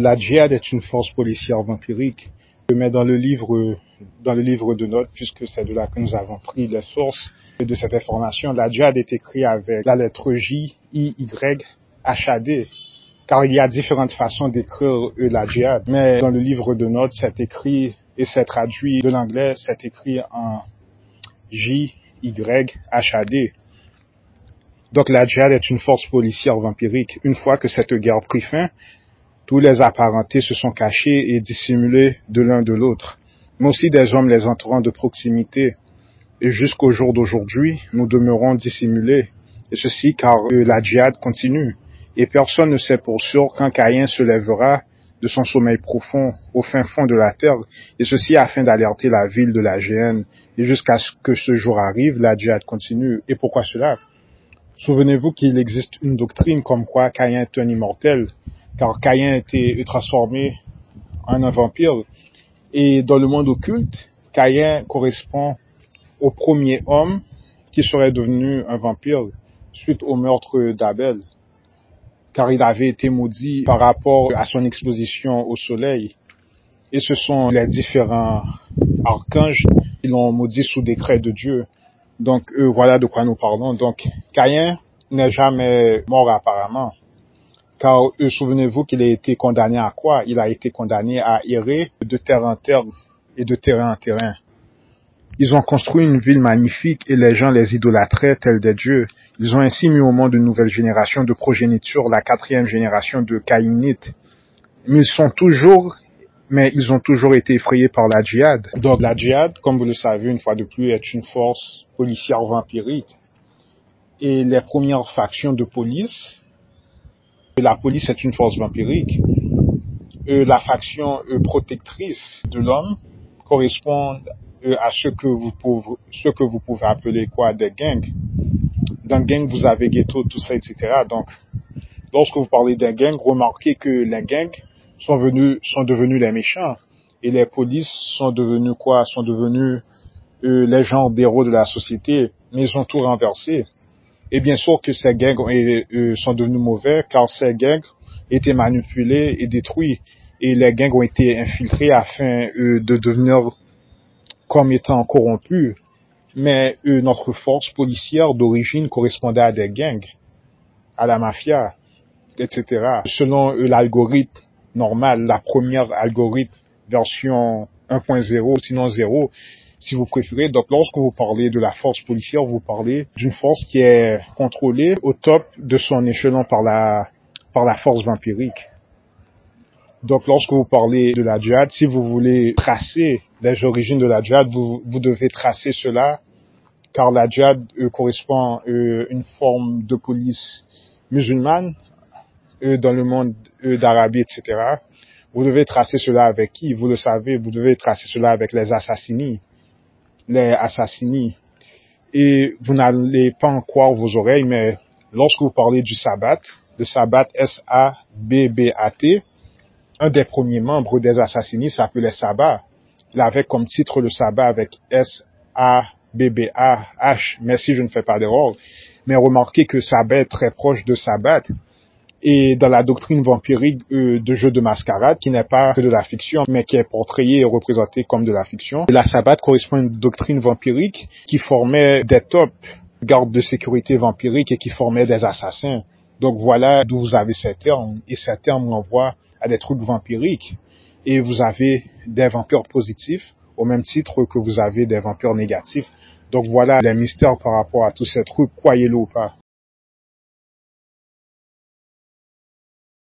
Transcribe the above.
La djihad est une force policière vampirique, mais dans le livre de notes, puisque c'est de là que nous avons pris les sources de cette information, la djihad est écrite avec la lettre J, I, Y, H, A, D. Car il y a différentes façons d'écrire la djihad, mais dans le livre de notes, c'est écrit et c'est traduit de l'anglais, c'est écrit en J, Y, H, A, D. Donc la djihad est une force policière vampirique. Une fois que cette guerre prit fin, tous les apparentés se sont cachés et dissimulés de l'un de l'autre, mais aussi des hommes les entourant de proximité. Et jusqu'au jour d'aujourd'hui, nous demeurons dissimulés. Et ceci car la djihad continue. Et personne ne sait pour sûr quand Caïn se lèvera de son sommeil profond au fin fond de la terre, et ceci afin d'alerter la ville de la géhenne. Et jusqu'à ce que ce jour arrive, la djihad continue. Et pourquoi cela? Souvenez-vous qu'il existe une doctrine comme quoi Caïn est un immortel, car Caïn a été transformé en un vampire. Et dans le monde occulte, Caïn correspond au premier homme qui serait devenu un vampire suite au meurtre d'Abel, car il avait été maudit par rapport à son exposition au soleil. Et ce sont les différents archanges qui l'ont maudit sous décret de Dieu. Donc voilà de quoi nous parlons. Donc Caïn n'est jamais mort apparemment, car souvenez-vous qu'il a été condamné à quoi? Il a été condamné à errer de terre en terre et de terrain en terrain. Ils ont construit une ville magnifique et les gens les idolâtraient tels des dieux. Ils ont ainsi mis au monde une nouvelle génération de progéniture, la 4e génération de Caïnites. Mais ils ont toujours été effrayés par la djihad. Donc la djihad, comme vous le savez une fois de plus, est une force policière vampirique. Et les premières factions de police, la police est une force vampirique. La faction protectrice de l'homme correspond à ce que vous pouvez appeler quoi, des gangs. Dans le gang, vous avez ghetto, tout ça, etc. Donc, lorsque vous parlez d'un gang, remarquez que les gangs sont devenus les méchants. Et les polices sont devenus quoi? Sont devenus les gens d'héros de la société. Mais ils ont tout renversé. Et bien sûr que ces gangs sont devenus mauvais, car ces gangs étaient manipulés et détruits. Et les gangs ont été infiltrés afin de devenir comme étant corrompus. Mais notre force policière d'origine correspondait à des gangs, à la mafia, etc. Selon l'algorithme normal, la première algorithme version 1.0, sinon 0, si vous préférez. Donc lorsque vous parlez de la force policière, vous parlez d'une force qui est contrôlée au top de son échelon par la force vampirique. Donc lorsque vous parlez de la djihad, si vous voulez tracer les origines de la djihad, vous devez tracer cela, car la djihad correspond à une forme de police musulmane dans le monde d'Arabie, etc. Vous devez tracer cela avec qui? Vous le savez, vous devez tracer cela avec les assassinats. Et vous n'allez pas en croire vos oreilles, mais lorsque vous parlez du Sabbat, le Sabbat S-A-B-B-A-T, un des premiers membres des assassinats s'appelait Sabbat. Il avait comme titre le Sabbat avec S-A-B-B-A-H, mais si je ne fais pas d'erreur. Mais remarquez que Sabbat est très proche de Sabbat. Et dans la doctrine vampirique de jeu de mascarade, qui n'est pas que de la fiction, mais qui est portrayée et représentée comme de la fiction, la Sabbat correspond à une doctrine vampirique qui formait des top gardes de sécurité vampiriques et qui formait des assassins. Donc voilà d'où vous avez ces termes, et ces termes renvoient à des trucs vampiriques. Et vous avez des vampires positifs, au même titre que vous avez des vampires négatifs. Donc voilà les mystères par rapport à tous ces trucs, croyez-le ou pas.